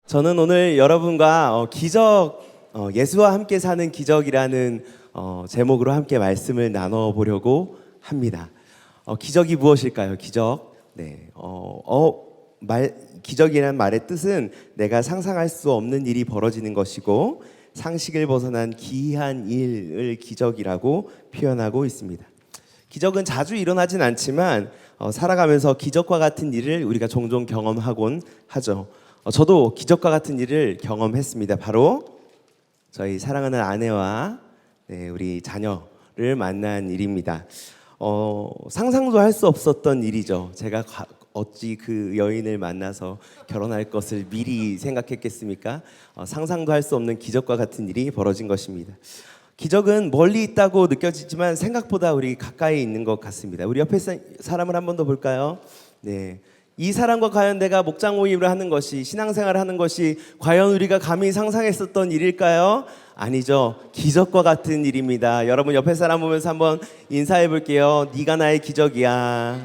저는 오늘 여러분과 기적, 예수와 함께 사는 기적이라는 제목으로 함께 말씀을 나눠보려고 합니다. 기적이 무엇일까요? 기적. 네. 기적이라는 말의 뜻은 내가 상상할 수 없는 일이 벌어지는 것이고 상식을 벗어난 기이한 일을 기적이라고 표현하고 있습니다. 기적은 자주 일어나진 않지만 살아가면서 기적과 같은 일을 우리가 종종 경험하곤 하죠. 저도 기적과 같은 일을 경험했습니다. 바로 저희 사랑하는 아내와 우리 자녀를 만난 일입니다. 상상도 할 수 없었던 일이죠. 제가 어찌 그 여인을 만나서 결혼할 것을 미리 생각했겠습니까? 상상도 할 수 없는 기적과 같은 일이 벌어진 것입니다. 기적은 멀리 있다고 느껴지지만 생각보다 우리 가까이 있는 것 같습니다. 우리 옆에 사람을 한 번 더 볼까요? 네. 이 사람과 과연 내가 목장 모임을 하는 것이, 신앙생활을 하는 것이 과연 우리가 감히 상상했었던 일일까요? 아니죠. 기적과 같은 일입니다. 여러분 옆에 사람 보면서 한번 인사해 볼게요. 네가 나의 기적이야.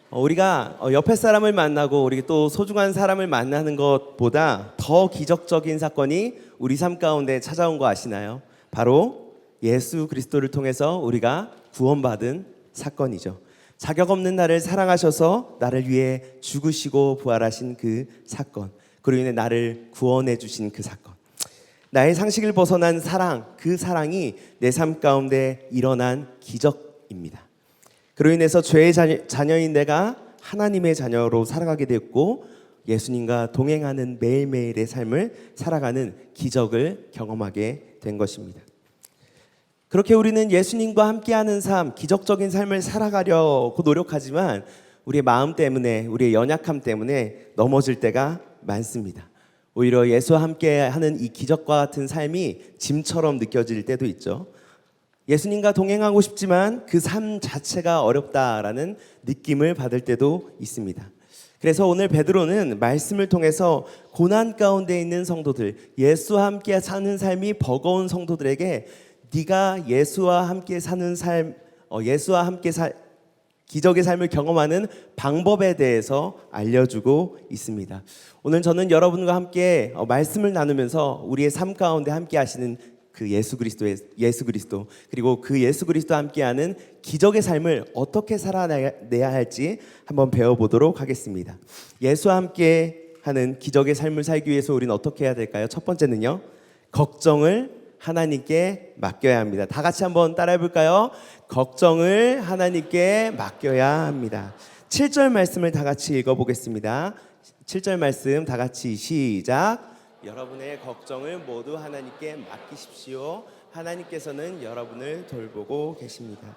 우리가 옆에 사람을 만나고 우리 또 소중한 사람을 만나는 것보다 더 기적적인 사건이 우리 삶 가운데 찾아온 거 아시나요? 바로 예수 그리스도를 통해서 우리가 구원받은 사건이죠. 자격 없는 나를 사랑하셔서 나를 위해 죽으시고 부활하신 그 사건, 그로 인해 나를 구원해 주신 그 사건, 나의 상식을 벗어난 사랑, 그 사랑이 내 삶 가운데 일어난 기적입니다. 그로 인해서 죄의 자녀인 내가 하나님의 자녀로 살아가게 됐고 예수님과 동행하는 매일매일의 삶을 살아가는 기적을 경험하게 된 것입니다. 그렇게 우리는 예수님과 함께하는 삶, 기적적인 삶을 살아가려고 노력하지만 우리의 마음 때문에, 우리의 연약함 때문에 넘어질 때가 많습니다. 오히려 예수와 함께하는 이 기적과 같은 삶이 짐처럼 느껴질 때도 있죠. 예수님과 동행하고 싶지만 그 삶 자체가 어렵다라는 느낌을 받을 때도 있습니다. 그래서 오늘 베드로는 말씀을 통해서 고난 가운데 있는 성도들, 예수와 함께 사는 삶이 버거운 성도들에게 네가 예수와 함께 사는 삶, 기적의 삶을 경험하는 방법에 대해서 알려주고 있습니다. 오늘 저는 여러분과 함께 말씀을 나누면서 우리의 삶 가운데 함께 하시는 그 예수 그리스도 그리고 그 예수 그리스도와 함께하는 기적의 삶을 어떻게 살아내야 할지 한번 배워보도록 하겠습니다. 예수와 함께하는 기적의 삶을 살기 위해서 우리는 어떻게 해야 될까요? 첫 번째는요, 걱정을 하나님께 맡겨야 합니다. 다 같이 한번 따라해 볼까요? 걱정을 하나님께 맡겨야 합니다. 7절 말씀을 다 같이 읽어보겠습니다. 7절 말씀 다 같이 시작. 여러분의 걱정을 모두 하나님께 맡기십시오. 하나님께서는 여러분을 돌보고 계십니다.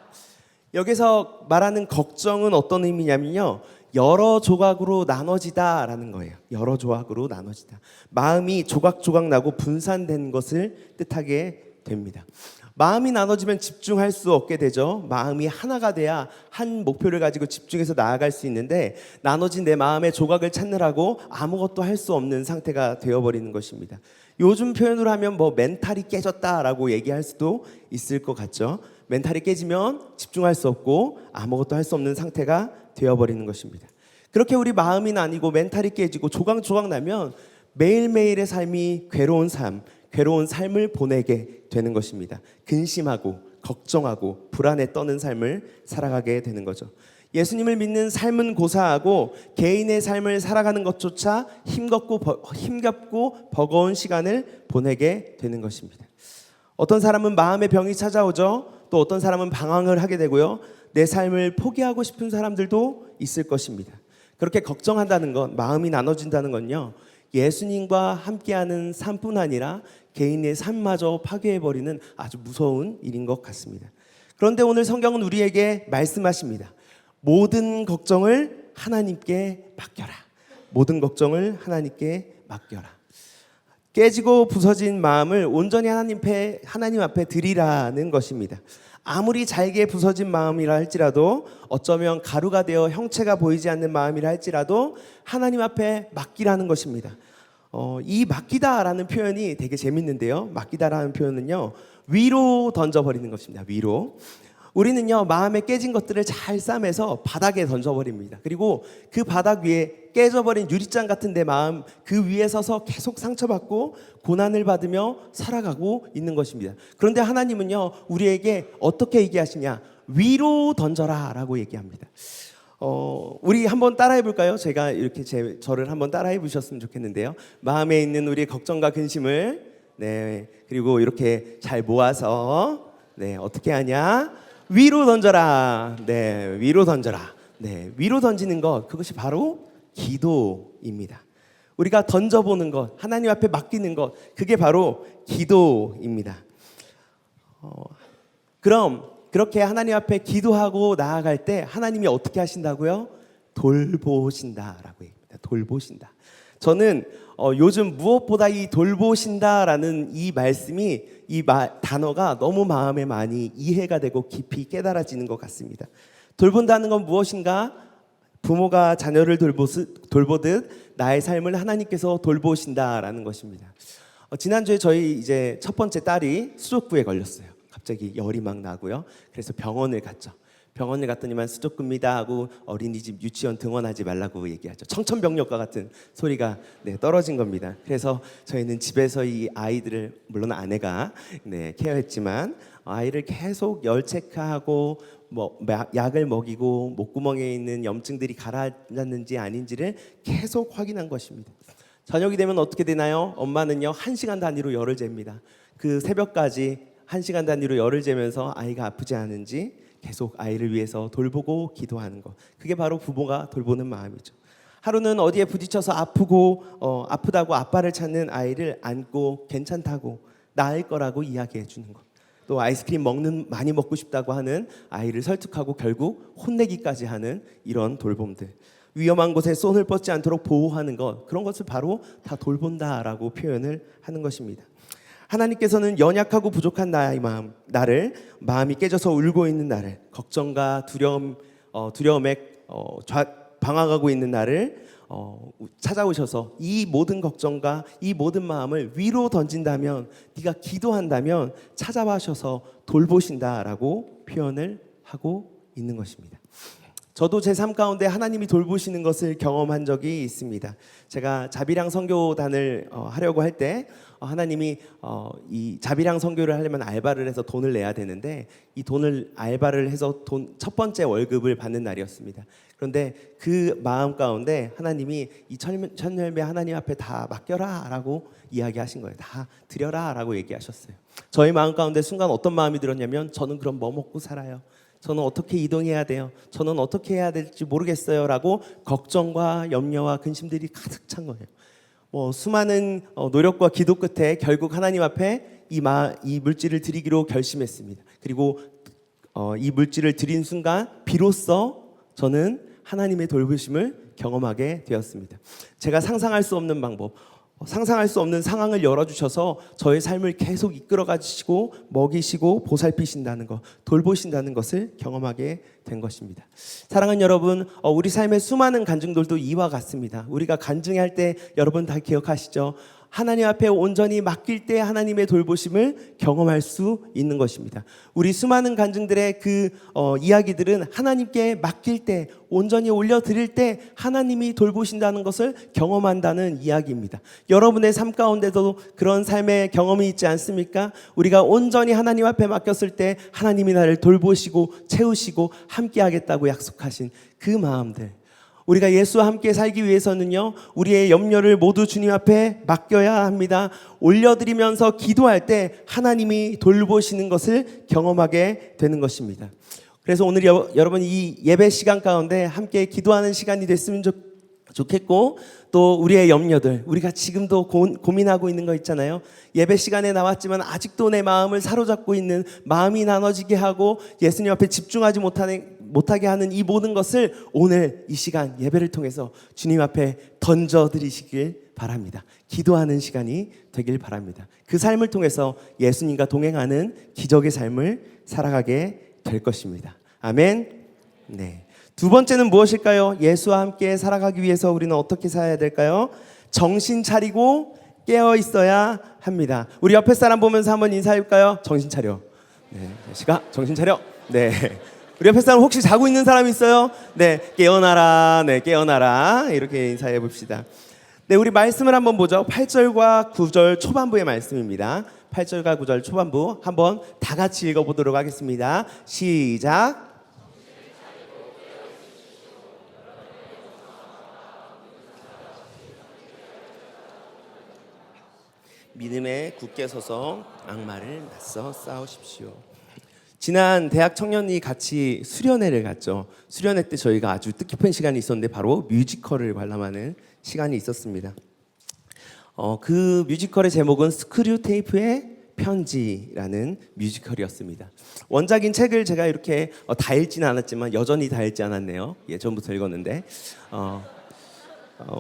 여기서 말하는 걱정은 어떤 의미냐면요, 여러 조각으로 나눠지다라는 거예요. 여러 조각으로 나눠지다. 마음이 조각조각 나고 분산된 것을 뜻하게 됩니다. 마음이 나눠지면 집중할 수 없게 되죠. 마음이 하나가 돼야 한 목표를 가지고 집중해서 나아갈 수 있는데 나눠진 내 마음의 조각을 찾느라고 아무것도 할 수 없는 상태가 되어버리는 것입니다. 요즘 표현으로 하면 멘탈이 깨졌다라고 얘기할 수도 있을 것 같죠. 멘탈이 깨지면 집중할 수 없고 아무것도 할 수 없는 상태가 되어버리는 것입니다. 그렇게 우리 마음이 나뉘고 멘탈이 깨지고 조각조각 나면 매일매일의 삶이 괴로운 삶을 보내게 되는 것입니다. 근심하고 걱정하고 불안에 떠는 삶을 살아가게 되는 거죠. 예수님을 믿는 삶은 고사하고 개인의 삶을 살아가는 것조차 힘겹고 버거운 시간을 보내게 되는 것입니다. 어떤 사람은 마음의 병이 찾아오죠. 또 어떤 사람은 방황을 하게 되고요. 내 삶을 포기하고 싶은 사람들도 있을 것입니다. 그렇게 걱정한다는 것, 마음이 나눠진다는 건요, 예수님과 함께하는 삶뿐 아니라 개인의 삶마저 파괴해버리는 아주 무서운 일인 것 같습니다. 그런데 오늘 성경은 우리에게 말씀하십니다. 모든 걱정을 하나님께 맡겨라. 모든 걱정을 하나님께 맡겨라. 깨지고 부서진 마음을 온전히 하나님 앞에 드리라는 것입니다. 아무리 잘게 부서진 마음이라 할지라도, 어쩌면 가루가 되어 형체가 보이지 않는 마음이라 할지라도 하나님 앞에 맡기라는 것입니다. 이 맡기다라는 표현이 되게 재밌는데요. 맡기다라는 표현은요, 위로 던져버리는 것입니다. 위로. 우리는요, 마음에 깨진 것들을 잘 싸매서 바닥에 던져버립니다. 그리고 그 바닥 위에 깨져버린 유리잔 같은 내 마음, 그 위에 서서 계속 상처받고 고난을 받으며 살아가고 있는 것입니다. 그런데 하나님은요, 우리에게 어떻게 얘기하시냐? 위로 던져라 라고 얘기합니다. 우리 한번 따라해 볼까요? 제가 이렇게 저를 한번 따라해 보셨으면 좋겠는데요. 마음에 있는 우리의 걱정과 근심을, 네, 그리고 이렇게 잘 모아서, 네, 어떻게 하냐? 위로 던져라. 네, 위로 던져라. 네, 위로 던지는 것, 그것이 바로 기도입니다. 우리가 던져보는 것, 하나님 앞에 맡기는 것, 그게 바로 기도입니다. 그럼 그렇게 하나님 앞에 기도하고 나아갈 때 하나님이 어떻게 하신다고요? 돌보신다라고 얘기합니다. 돌보신다. 저는 요즘 무엇보다 이 돌보신다라는 이 말씀이, 단어가 너무 마음에 많이 이해가 되고 깊이 깨달아지는 것 같습니다. 돌본다는 건 무엇인가? 부모가 자녀를 돌보듯 나의 삶을 하나님께서 돌보신다라는 것입니다. 지난주에 저희 이제 첫 번째 딸이 수족구에 걸렸어요. 갑자기 열이 막 나고요. 그래서 병원을 갔죠. 병원을 갔더니만 수족구입니다 하고 어린이집 유치원 등원하지 말라고 얘기하죠. 청천벽력과 같은 소리가, 네, 떨어진 겁니다. 그래서 저희는 집에서 이 아이들을, 물론 아내가, 네, 케어했지만 아이를 계속 열 체크하고 약을 먹이고 목구멍에 있는 염증들이 가라앉았는지 아닌지를 계속 확인한 것입니다. 저녁이 되면 어떻게 되나요? 엄마는요, 1시간 단위로 열을 잽니다. 그 새벽까지 1시간 단위로 열을 재면서 아이가 아프지 않은지 계속 아이를 위해서 돌보고 기도하는 것, 그게 바로 부모가 돌보는 마음이죠. 하루는 어디에 부딪혀서 아프다고 아빠를 찾는 아이를 안고 괜찮다고, 나을 거라고 이야기해 주는 것, 또 아이스크림 많이 먹고 싶다고 하는 아이를 설득하고 결국 혼내기까지 하는 이런 돌봄들, 위험한 곳에 손을 뻗지 않도록 보호하는 것, 그런 것을 바로 다 돌본다라고 표현을 하는 것입니다. 하나님께서는 연약하고 부족한 나를, 마음이 깨져서 울고 있는 나를, 걱정과 두려움에 방황하고 있는 나를 찾아오셔서 이 모든 걱정과 이 모든 마음을 위로 던진다면, 네가 기도한다면 찾아와셔서 돌보신다라고 표현을 하고 있는 것입니다. 저도 제 삶 가운데 하나님이 돌보시는 것을 경험한 적이 있습니다. 제가 자비랑 선교단을 하려고 할 때 하나님이 이 자비랑 선교를 하려면 알바를 해서 돈을 내야 되는데, 이 돈을 알바를 해서 첫 번째 월급을 받는 날이었습니다. 그런데 그 마음 가운데 하나님이 이 천열매 하나님 앞에 다 맡겨라 라고 이야기하신 거예요. 다 드려라 라고 얘기하셨어요. 저희 마음 가운데 순간 어떤 마음이 들었냐면, 저는 그럼 뭐 먹고 살아요? 저는 어떻게 이동해야 돼요? 저는 어떻게 해야 될지 모르겠어요 라고 걱정과 염려와 근심들이 가득 찬 거예요. 수많은 노력과 기도 끝에 결국 하나님 앞에 이 물질을 드리기로 결심했습니다. 그리고 이 물질을 드린 순간 비로소 저는 하나님의 돌보심을 경험하게 되었습니다. 제가 상상할 수 없는 방법, 상상할 수 없는 상황을 열어주셔서 저의 삶을 계속 이끌어 가시고 먹이시고 보살피신다는 것, 돌보신다는 것을 경험하게 된 것입니다. 사랑하는 여러분, 우리 삶의 수많은 간증들도 이와 같습니다. 우리가 간증할 때 여러분 다 기억하시죠? 하나님 앞에 온전히 맡길 때 하나님의 돌보심을 경험할 수 있는 것입니다. 우리 수많은 간증들의 이야기들은 하나님께 맡길 때, 온전히 올려드릴 때 하나님이 돌보신다는 것을 경험한다는 이야기입니다. 여러분의 삶 가운데도 그런 삶의 경험이 있지 않습니까? 우리가 온전히 하나님 앞에 맡겼을 때 하나님이 나를 돌보시고 채우시고 함께 하겠다고 약속하신 그 마음들, 우리가 예수와 함께 살기 위해서는요, 우리의 염려를 모두 주님 앞에 맡겨야 합니다. 올려드리면서 기도할 때 하나님이 돌보시는 것을 경험하게 되는 것입니다. 그래서 오늘 여러분 이 예배 시간 가운데 함께 기도하는 시간이 됐으면 좋겠고, 또 우리의 염려들, 우리가 지금도 고민하고 있는 거 있잖아요. 예배 시간에 나왔지만 아직도 내 마음을 사로잡고 있는, 마음이 나눠지게 하고 예수님 앞에 집중하지 못하게 하는 이 모든 것을 오늘 이 시간 예배를 통해서 주님 앞에 던져드리시길 바랍니다. 기도하는 시간이 되길 바랍니다. 그 삶을 통해서 예수님과 동행하는 기적의 삶을 살아가게 될 것입니다. 아멘. 네. 두 번째는 무엇일까요? 예수와 함께 살아가기 위해서 우리는 어떻게 살아야 될까요? 정신 차리고 깨어 있어야 합니다. 우리 옆에 사람 보면서 한번 인사해볼까요? 정신 차려. 네, 시가 정신 차려. 네. 우리 옆에 사람 혹시 자고 있는 사람 있어요? 네, 깨어나라. 네, 깨어나라. 이렇게 인사해 봅시다. 네, 우리 말씀을 한번 보죠. 8절과 9절 초반부의 말씀입니다. 8절과 9절 초반부 한번 다 같이 읽어보도록 하겠습니다. 시작. 믿음에 굳게 서서 악마를 맞서 싸우십시오. 지난 대학 청년이 같이 수련회를 갔죠. 수련회 때 저희가 아주 뜻깊은 시간이 있었는데 바로 뮤지컬을 관람하는 시간이 있었습니다. 그 뮤지컬의 제목은 스크류 테이프의 편지라는 뮤지컬이었습니다. 원작인 책을 제가 이렇게 다 읽지는 않았지만 여전히 다 읽지 않았네요. 예전부터 읽었는데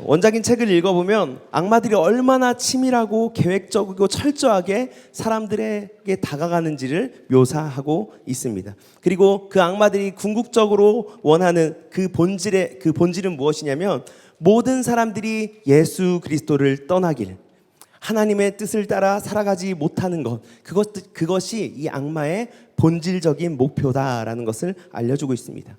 원작인 책을 읽어보면 악마들이 얼마나 치밀하고 계획적이고 철저하게 사람들에게 다가가는지를 묘사하고 있습니다. 그리고 그 악마들이 궁극적으로 원하는 그 본질은 무엇이냐면 모든 사람들이 예수 그리스도를 떠나길, 하나님의 뜻을 따라 살아가지 못하는 것, 그것이 이 악마의 본질적인 목표다라는 것을 알려주고 있습니다.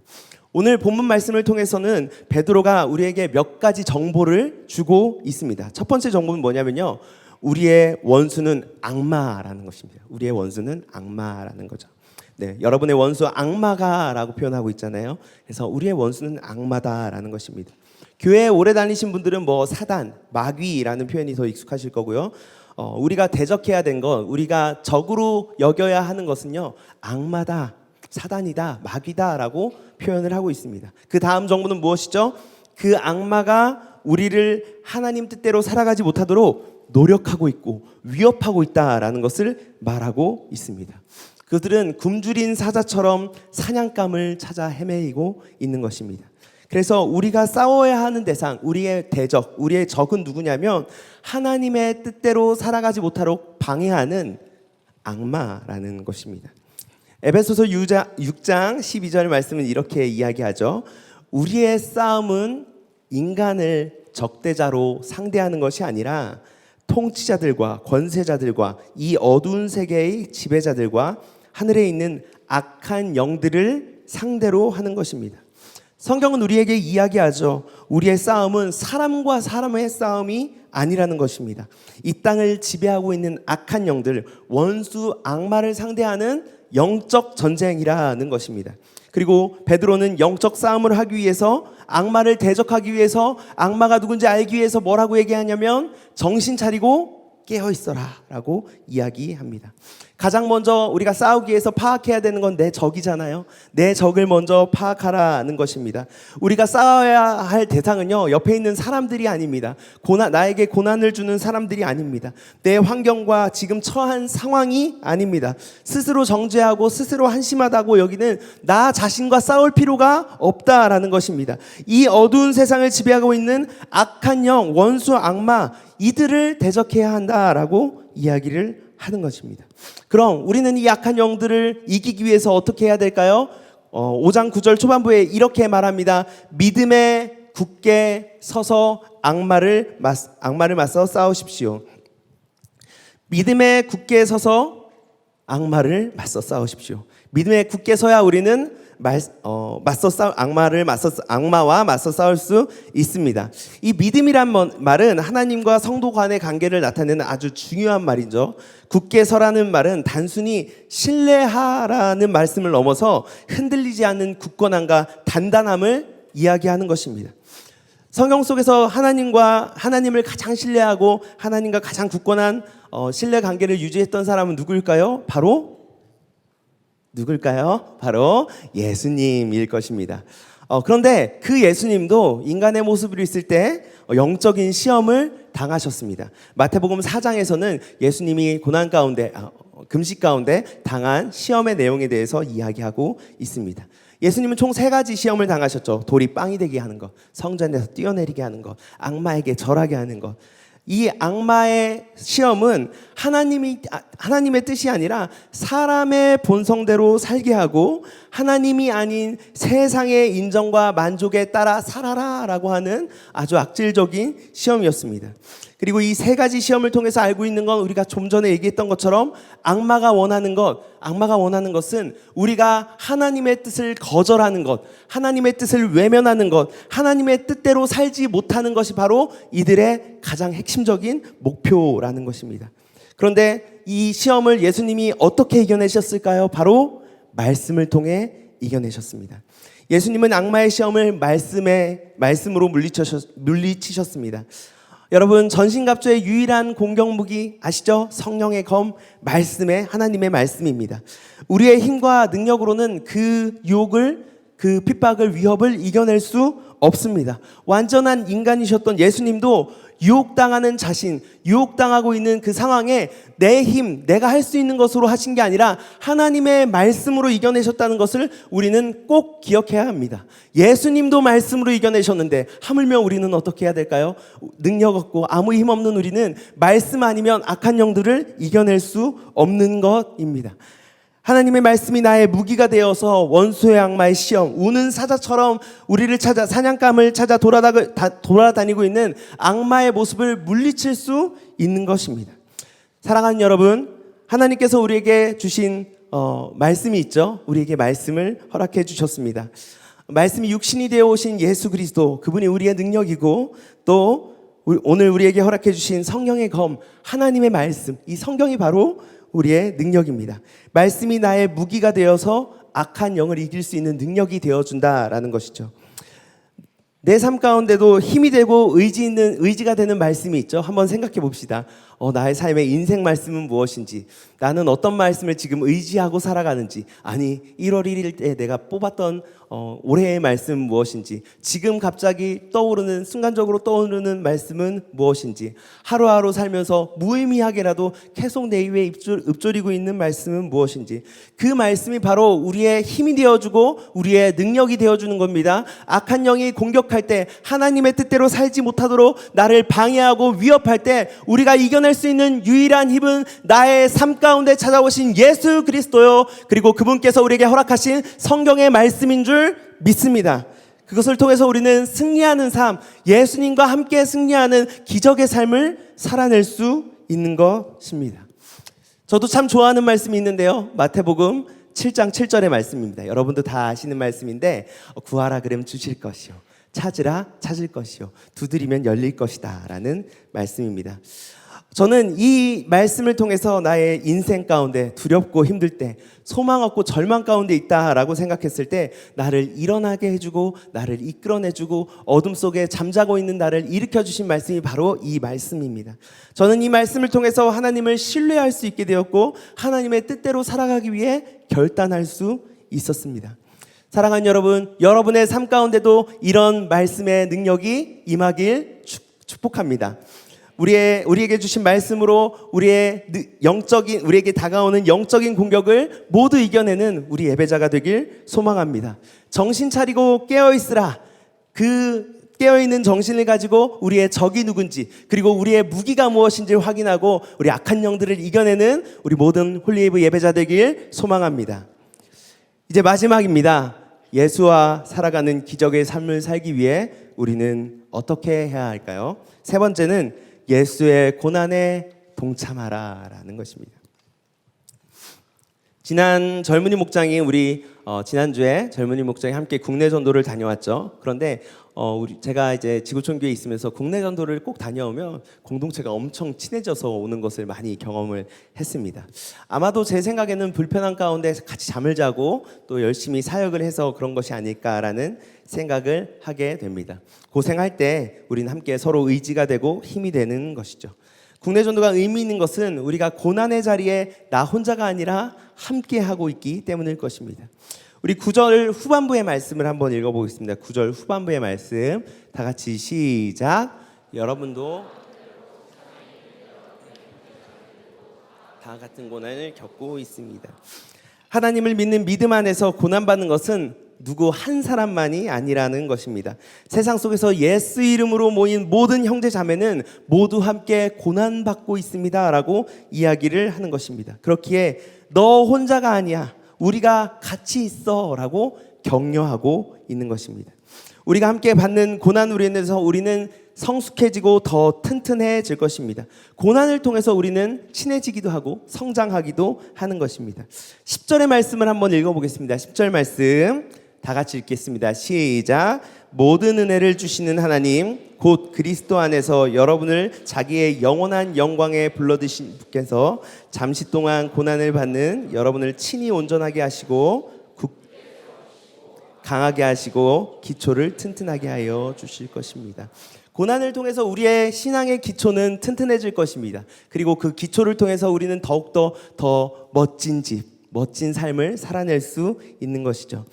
오늘 본문 말씀을 통해서는 베드로가 우리에게 몇 가지 정보를 주고 있습니다. 첫 번째 정보는 뭐냐면요, 우리의 원수는 악마라는 것입니다. 우리의 원수는 악마라는 거죠. 네, 여러분의 원수 악마가라고 표현하고 있잖아요. 그래서 우리의 원수는 악마다라는 것입니다. 교회에 오래 다니신 분들은 뭐 사단, 마귀라는 표현이 더 익숙하실 거고요. 우리가 대적해야 된 것, 우리가 적으로 여겨야 하는 것은요, 악마다, 사단이다, 마귀다라고 표현을 하고 있습니다. 그 다음 정보는 무엇이죠? 그 악마가 우리를 하나님 뜻대로 살아가지 못하도록 노력하고 있고 위협하고 있다라는 것을 말하고 있습니다. 그들은 굶주린 사자처럼 사냥감을 찾아 헤매이고 있는 것입니다. 그래서 우리가 싸워야 하는 대상, 우리의 대적, 우리의 적은 누구냐면 하나님의 뜻대로 살아가지 못하도록 방해하는 악마라는 것입니다. 에베소서 6장 12절 말씀은 이렇게 이야기하죠. 우리의 싸움은 인간을 적대자로 상대하는 것이 아니라 통치자들과 권세자들과 이 어두운 세계의 지배자들과 하늘에 있는 악한 영들을 상대로 하는 것입니다. 성경은 우리에게 이야기하죠. 우리의 싸움은 사람과 사람의 싸움이 아니라는 것입니다. 이 땅을 지배하고 있는 악한 영들, 원수 악마를 상대하는 영적 전쟁이라는 것입니다. 그리고 베드로는 영적 싸움을 하기 위해서, 악마를 대적하기 위해서, 악마가 누군지 알기 위해서 뭐라고 얘기하냐면 정신 차리고 깨어 있어라 라고 이야기합니다. 가장 먼저 우리가 싸우기 위해서 파악해야 되는 건 내 적이잖아요. 내 적을 먼저 파악하라는 것입니다. 우리가 싸워야 할 대상은요, 옆에 있는 사람들이 아닙니다. 나에게 고난을 주는 사람들이 아닙니다. 내 환경과 지금 처한 상황이 아닙니다. 스스로 정죄하고 스스로 한심하다고 여기는 나 자신과 싸울 필요가 없다라는 것입니다. 이 어두운 세상을 지배하고 있는 악한 영, 원수 악마, 이들을 대적해야 한다라고 이야기를 하는 것입니다. 그럼 우리는 이 악한 영들을 이기기 위해서 어떻게 해야 될까요? 5장 9절 초반부에 이렇게 말합니다. 믿음에 굳게 서서 악마를 맞서 싸우십시오. 믿음에 굳게 서서 악마를 맞서 싸우십시오. 믿음에 굳게 서야 우리는 악마와 맞서 싸울 수 있습니다. 이 믿음이란 말은 하나님과 성도 간의 관계를 나타내는 아주 중요한 말이죠. 굳게 서라는 말은 단순히 신뢰하라는 말씀을 넘어서 흔들리지 않는 굳건함과 단단함을 이야기하는 것입니다. 성경 속에서 하나님을 가장 신뢰하고 하나님과 가장 굳건한 신뢰 관계를 유지했던 사람은 누구일까요? 바로 예수님일 것입니다. 그런데 그 예수님도 인간의 모습으로 있을 때 영적인 시험을 당하셨습니다. 마태복음 4장에서는 예수님이 고난 가운데, 금식 가운데 당한 시험의 내용에 대해서 이야기하고 있습니다. 예수님은 총 3가지 시험을 당하셨죠. 돌이 빵이 되게 하는 것, 성전에서 뛰어내리게 하는 것, 악마에게 절하게 하는 것. 이 악마의 시험은 하나님의 뜻이 아니라 사람의 본성대로 살게 하고 하나님이 아닌 세상의 인정과 만족에 따라 살아라 라고 하는 아주 악질적인 시험이었습니다. 그리고 이 세 가지 시험을 통해서 알고 있는 건 우리가 좀 전에 얘기했던 것처럼 악마가 원하는 것은 우리가 하나님의 뜻을 거절하는 것, 하나님의 뜻을 외면하는 것, 하나님의 뜻대로 살지 못하는 것이 바로 이들의 가장 핵심적인 목표라는 것입니다. 그런데 이 시험을 예수님이 어떻게 이겨내셨을까요? 바로 말씀을 통해 이겨내셨습니다. 예수님은 악마의 시험을 말씀으로 물리치셨습니다. 여러분, 전신갑주의 유일한 공격무기 아시죠? 성령의 검, 하나님의 말씀입니다. 우리의 힘과 능력으로는 그 유혹을, 그 핍박을, 위협을 이겨낼 수 없습니다. 완전한 인간이셨던 예수님도 유혹당하는 자신, 유혹당하고 있는 그 상황에 내 힘, 내가 할 수 있는 것으로 하신 게 아니라 하나님의 말씀으로 이겨내셨다는 것을 우리는 꼭 기억해야 합니다. 예수님도 말씀으로 이겨내셨는데 하물며 우리는 어떻게 해야 될까요? 능력 없고 아무 힘 없는 우리는 말씀 아니면 악한 영들을 이겨낼 수 없는 것입니다. 하나님의 말씀이 나의 무기가 되어서 원수의 악마의 시험, 우는 사자처럼 우리를 찾아 사냥감을 찾아 돌아다니고 있는 악마의 모습을 물리칠 수 있는 것입니다. 사랑하는 여러분, 하나님께서 우리에게 주신 말씀이 있죠. 우리에게 말씀을 허락해 주셨습니다. 말씀이 육신이 되어 오신 예수 그리스도, 그분이 우리의 능력이고 또 오늘 우리에게 허락해 주신 성령의 검, 하나님의 말씀, 이 성경이 바로 우리의 능력입니다. 말씀이 나의 무기가 되어서 악한 영을 이길 수 있는 능력이 되어준다라는 것이죠. 내 삶 가운데도 힘이 되고 의지가 되는 말씀이 있죠. 한번 생각해 봅시다. 나의 삶의 인생 말씀은 무엇인지, 나는 어떤 말씀을 지금 의지하고 살아가는지, 아니 1월 1일 때 내가 뽑았던 올해의 말씀은 무엇인지, 지금 갑자기 순간적으로 떠오르는 말씀은 무엇인지, 하루하루 살면서 무의미하게라도 계속 내 입에 읊조리고 있는 말씀은 무엇인지, 그 말씀이 바로 우리의 힘이 되어주고 우리의 능력이 되어주는 겁니다. 악한 영이 공격할 때, 하나님의 뜻대로 살지 못하도록 나를 방해하고 위협할 때 우리가 이겨낼 수 있는 유일한 힘은 나의 삶 가운데 찾아오신 예수 그리스도요, 그리고 그분께서 우리에게 허락하신 성경의 말씀인 줄 믿습니다. 그것을 통해서 우리는 승리하는 삶, 예수님과 함께 승리하는 기적의 삶을 살아낼 수 있는 것입니다. 저도 참 좋아하는 말씀이 있는데요, 마태복음 7장 7절의 말씀입니다. 여러분도 다 아시는 말씀인데, 구하라 그러면 주실 것이요, 찾으라 찾을 것이요, 두드리면 열릴 것이다 라는 말씀입니다. 저는 이 말씀을 통해서 나의 인생 가운데 두렵고 힘들 때, 소망 없고 절망 가운데 있다라고 생각했을 때 나를 일어나게 해주고 나를 이끌어내주고 어둠 속에 잠자고 있는 나를 일으켜주신 말씀이 바로 이 말씀입니다. 저는 이 말씀을 통해서 하나님을 신뢰할 수 있게 되었고 하나님의 뜻대로 살아가기 위해 결단할 수 있었습니다. 사랑하는 여러분, 여러분의 삶 가운데도 이런 말씀의 능력이 임하길 축복합니다. 우리에게 주신 말씀으로 우리에게 다가오는 영적인 공격을 모두 이겨내는 우리 예배자가 되길 소망합니다. 정신 차리고 깨어있으라. 그 깨어있는 정신을 가지고 우리의 적이 누군지, 그리고 우리의 무기가 무엇인지를 확인하고 우리 악한 영들을 이겨내는 우리 모든 홀리웨이브 예배자 되길 소망합니다. 이제 마지막입니다. 예수와 살아가는 기적의 삶을 살기 위해 우리는 어떻게 해야 할까요? 세 번째는 예수의 고난에 동참하라라는 것입니다. 지난주에 젊은이 목장이 함께 국내 전도를 다녀왔죠. 그런데 제가 이제 지구촌교회에 있으면서 국내 전도를 꼭 다녀오면 공동체가 엄청 친해져서 오는 것을 많이 경험을 했습니다. 아마도 제 생각에는 불편한 가운데 같이 잠을 자고 또 열심히 사역을 해서 그런 것이 아닐까라는 생각을 하게 됩니다. 고생할 때 우리는 함께 서로 의지가 되고 힘이 되는 것이죠. 국내 전도가 의미 있는 것은 우리가 고난의 자리에 나 혼자가 아니라 함께 하고 있기 때문일 것입니다. 우리 9절 후반부의 말씀을 한번 읽어보겠습니다. 9절 후반부의 말씀 다 같이 시작. 여러분도 다 같은 고난을 겪고 있습니다. 하나님을 믿는 믿음 안에서 고난받는 것은 누구 한 사람만이 아니라는 것입니다. 세상 속에서 예수 이름으로 모인 모든 형제 자매는 모두 함께 고난받고 있습니다 라고 이야기를 하는 것입니다. 그렇기에 너 혼자가 아니야, 우리가 같이 있어 라고 격려하고 있는 것입니다. 우리가 함께 받는 고난으로 인해서 우리는 성숙해지고 더 튼튼해질 것입니다. 고난을 통해서 우리는 친해지기도 하고 성장하기도 하는 것입니다. 10절의 말씀을 한번 읽어보겠습니다. 10절 말씀 다 같이 읽겠습니다. 시작. 모든 은혜를 주시는 하나님 곧 그리스도 안에서 여러분을 자기의 영원한 영광에 불러드신 분께서 잠시 동안 고난을 받는 여러분을 친히 온전하게 하시고 강하게 하시고 기초를 튼튼하게 하여 주실 것입니다. 고난을 통해서 우리의 신앙의 기초는 튼튼해질 것입니다. 그리고 그 기초를 통해서 우리는 더욱더 더 멋진 집, 멋진 삶을 살아낼 수 있는 것이죠.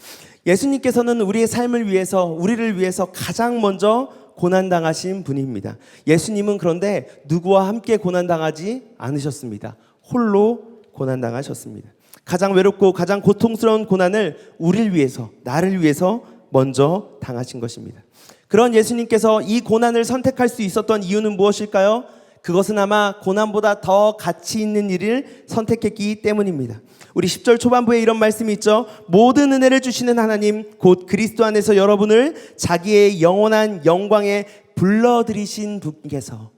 예수님께서는 우리의 삶을 위해서, 우리를 위해서 가장 먼저 고난당하신 분입니다. 예수님은 그런데 누구와 함께 고난당하지 않으셨습니다. 홀로 고난당하셨습니다. 가장 외롭고 가장 고통스러운 고난을 우리를 위해서, 나를 위해서 먼저 당하신 것입니다. 그런 예수님께서 이 고난을 선택할 수 있었던 이유는 무엇일까요? 그것은 아마 고난보다 더 가치 있는 일을 선택했기 때문입니다. 우리 10절 초반부에 이런 말씀이 있죠. 모든 은혜를 주시는 하나님 곧 그리스도 안에서 여러분을 자기의 영원한 영광에 불러들이신 분께서,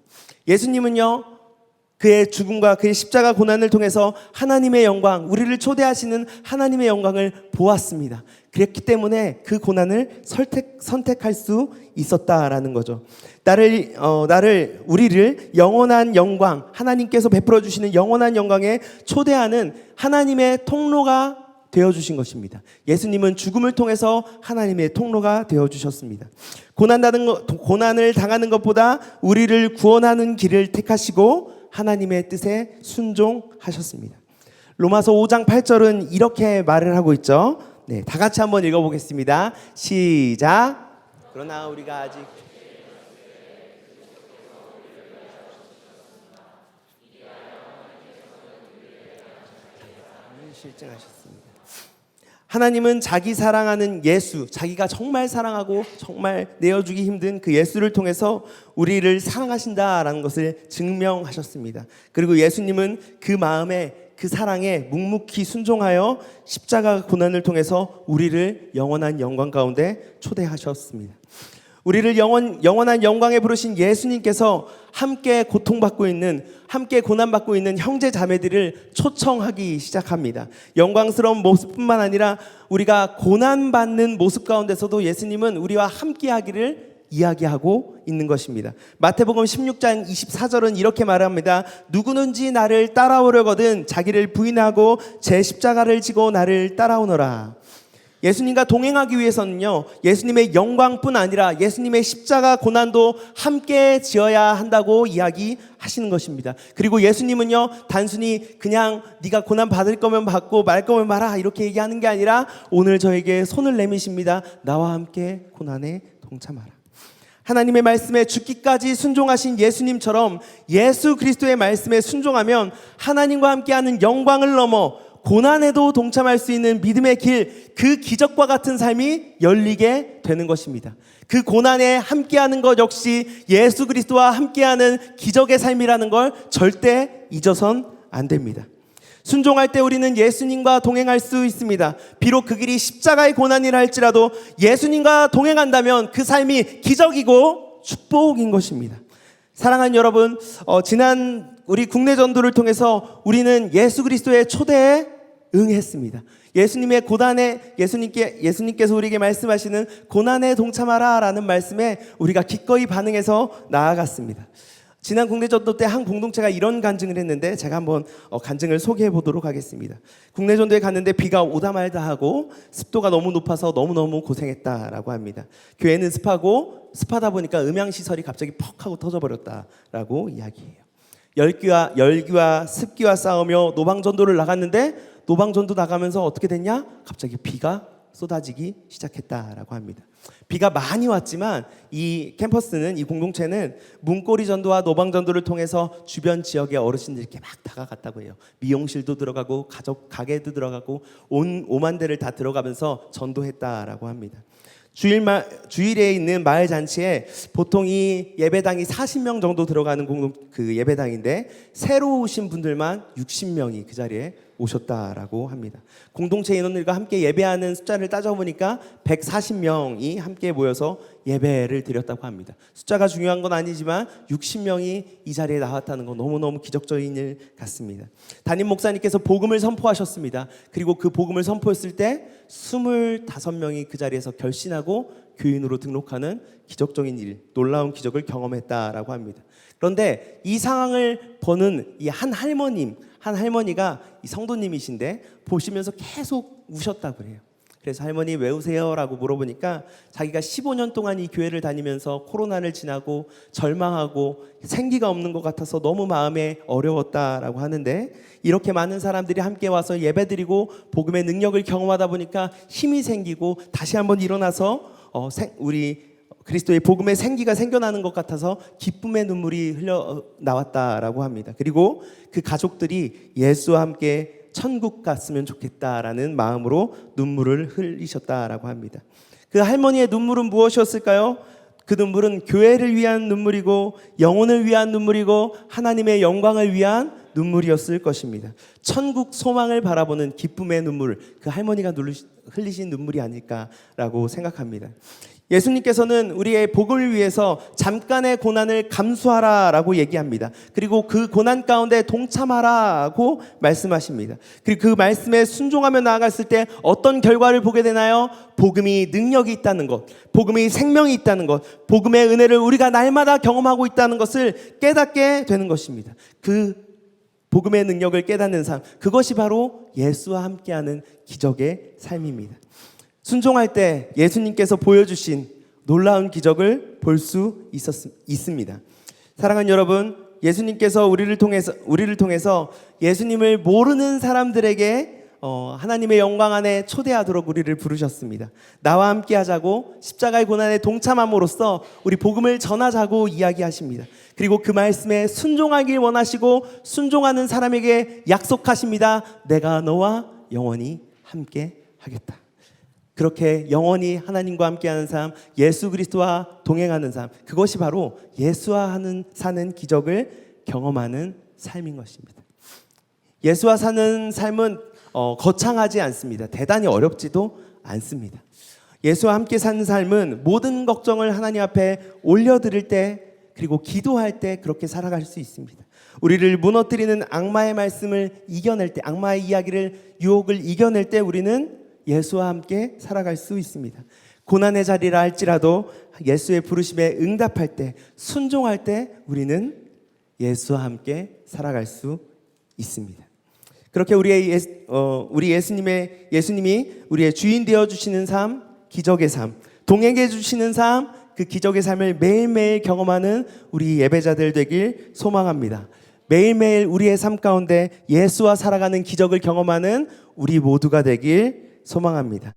예수님은요 그의 죽음과 그의 십자가 고난을 통해서 하나님의 영광, 우리를 초대하시는 하나님의 영광을 보았습니다. 그랬기 때문에 그 고난을 선택할 수 있었다라는 거죠. 우리를 영원한 영광, 하나님께서 베풀어 주시는 영원한 영광에 초대하는 하나님의 통로가 되어주신 것입니다. 예수님은 죽음을 통해서 하나님의 통로가 되어주셨습니다. 고난을 당하는 것보다 우리를 구원하는 길을 택하시고 하나님의 뜻에 순종하셨습니다. 로마서 5장 8절은 이렇게 말을 하고 있죠. 네, 다 같이 한번 읽어보겠습니다. 시작. 그러나 우리가 아직 실증하셨습니다. 하나님은 자기 사랑하는 예수, 자기가 정말 사랑하고 정말 내어주기 힘든 그 예수를 통해서 우리를 사랑하신다라는 것을 증명하셨습니다. 그리고 예수님은 그 마음에, 그 사랑에 묵묵히 순종하여 십자가 고난을 통해서 우리를 영원한 영광 가운데 초대하셨습니다. 우리를 영원한 영광에 부르신 예수님께서 함께 고통받고 있는, 함께 고난받고 있는 형제 자매들을 초청하기 시작합니다. 영광스러운 모습뿐만 아니라 우리가 고난받는 모습 가운데서도 예수님은 우리와 함께하기를 이야기하고 있는 것입니다. 마태복음 16장 24절은 이렇게 말합니다. 누구든지 나를 따라오려거든 자기를 부인하고 제 십자가를 지고 나를 따라오너라. 예수님과 동행하기 위해서는요, 예수님의 영광뿐 아니라 예수님의 십자가 고난도 함께 지어야 한다고 이야기하시는 것입니다. 그리고 예수님은요, 단순히 그냥 네가 고난 받을 거면 받고 말 거면 말아 이렇게 얘기하는 게 아니라 오늘 저에게 손을 내미십니다. 나와 함께 고난에 동참하라. 하나님의 말씀에 죽기까지 순종하신 예수님처럼 예수 그리스도의 말씀에 순종하면 하나님과 함께하는 영광을 넘어 고난에도 동참할 수 있는 믿음의 길, 그 기적과 같은 삶이 열리게 되는 것입니다. 그 고난에 함께하는 것 역시 예수 그리스도와 함께하는 기적의 삶이라는 걸 절대 잊어선 안 됩니다. 순종할 때 우리는 예수님과 동행할 수 있습니다. 비록 그 길이 십자가의 고난이라 할지라도 예수님과 동행한다면 그 삶이 기적이고 축복인 것입니다. 사랑하는 여러분, 지난 우리 국내 전도를 통해서 우리는 예수 그리스도의 초대에 응했습니다. 예수님의 고난에, 예수님께서 우리에게 말씀하시는 고난에 동참하라 라는 말씀에 우리가 기꺼이 반응해서 나아갔습니다. 지난 국내 전도 때 한 공동체가 이런 간증을 했는데 제가 한번 간증을 소개해 보도록 하겠습니다. 국내 전도에 갔는데 비가 오다 말다 하고 습도가 너무 높아서 너무너무 고생했다라고 합니다. 교회는 습하다 보니까 음향시설이 갑자기 퍽 하고 터져버렸다라고 이야기해요. 열기와 습기와 싸우며 노방전도를 나갔는데 노방전도 나가면서 어떻게 됐냐? 갑자기 비가 쏟아지기 시작했다라고 합니다. 비가 많이 왔지만 이 캠퍼스는, 이 공동체는 문고리 전도와 노방 전도를 통해서 주변 지역의 어르신들께 막 다가갔다고 해요. 미용실도 들어가고 가게도 들어가고 온 5만 대를 다 들어가면서 전도했다라고 합니다. 주일에 있는 마을 잔치에 보통 이 예배당이 40명 정도 들어가는 그 예배당인데 새로 오신 분들만 60명이 그 자리에 오셨다라고 합니다. 공동체 인원들과 함께 예배하는 숫자를 따져보니까 140명이 함께 모여서 예배를 드렸다고 합니다. 숫자가 중요한 건 아니지만 60명이 이 자리에 나왔다는 건 너무너무 기적적인 일 같습니다. 담임 목사님께서 복음을 선포하셨습니다. 그리고 그 복음을 선포했을 때 25명이 그 자리에서 결신하고 교인으로 등록하는 기적적인 일, 놀라운 기적을 경험했다라고 합니다. 그런데 이 상황을 보는 이 한 할머니가 이 성도님이신데 보시면서 계속 우셨다고 그래요. 그래서 할머니 왜 우세요? 라고 물어보니까 자기가 15년 동안 이 교회를 다니면서 코로나를 지나고 절망하고 생기가 없는 것 같아서 너무 마음에 어려웠다라고 하는데, 이렇게 많은 사람들이 함께 와서 예배드리고 복음의 능력을 경험하다 보니까 힘이 생기고 다시 한번 일어나서 우리 그리스도의 복음의 생기가 생겨나는 것 같아서 기쁨의 눈물이 흘러나왔다라고 합니다. 그리고 그 가족들이 예수와 함께 천국 갔으면 좋겠다라는 마음으로 눈물을 흘리셨다라고 합니다. 그 할머니의 눈물은 무엇이었을까요? 그 눈물은 교회를 위한 눈물이고 영혼을 위한 눈물이고 하나님의 영광을 위한 눈물이었을 것입니다. 천국 소망을 바라보는 기쁨의 눈물, 그 할머니가 흘리신 눈물이 아닐까라고 생각합니다. 예수님께서는 우리의 복음을 위해서 잠깐의 고난을 감수하라라고 얘기합니다. 그리고 그 고난 가운데 동참하라고 말씀하십니다. 그리고 그 말씀에 순종하며 나아갔을 때 어떤 결과를 보게 되나요? 복음이 능력이 있다는 것, 복음이 생명이 있다는 것, 복음의 은혜를 우리가 날마다 경험하고 있다는 것을 깨닫게 되는 것입니다. 그 복음의 능력을 깨닫는 삶, 그것이 바로 예수와 함께하는 기적의 삶입니다. 순종할 때 예수님께서 보여주신 놀라운 기적을 볼 수 있습니다. 사랑하는 여러분, 예수님께서 우리를 통해서 예수님을 모르는 사람들에게 하나님의 영광 안에 초대하도록 우리를 부르셨습니다. 나와 함께 하자고 십자가의 고난에 동참함으로써 우리 복음을 전하자고 이야기하십니다. 그리고 그 말씀에 순종하길 원하시고 순종하는 사람에게 약속하십니다. 내가 너와 영원히 함께 하겠다. 그렇게 영원히 하나님과 함께하는 삶, 예수 그리스도와 동행하는 삶, 그것이 바로 예수와 사는 기적을 경험하는 삶인 것입니다. 예수와 사는 삶은 거창하지 않습니다. 대단히 어렵지도 않습니다. 예수와 함께 사는 삶은 모든 걱정을 하나님 앞에 올려드릴 때, 그리고 기도할 때 그렇게 살아갈 수 있습니다. 우리를 무너뜨리는 악마의 말씀을 이겨낼 때, 악마의 이야기를, 유혹을 이겨낼 때 우리는 예수와 함께 살아갈 수 있습니다. 고난의 자리라 할지라도 예수의 부르심에 응답할 때, 순종할 때 우리는 예수와 함께 살아갈 수 있습니다. 그렇게 우리 예수님이 우리의 주인 되어 주시는 삶, 기적의 삶, 동행해 주시는 삶, 그 기적의 삶을 매일매일 경험하는 우리 예배자들 되길 소망합니다. 매일매일 우리의 삶 가운데 예수와 살아가는 기적을 경험하는 우리 모두가 되길 소망합니다.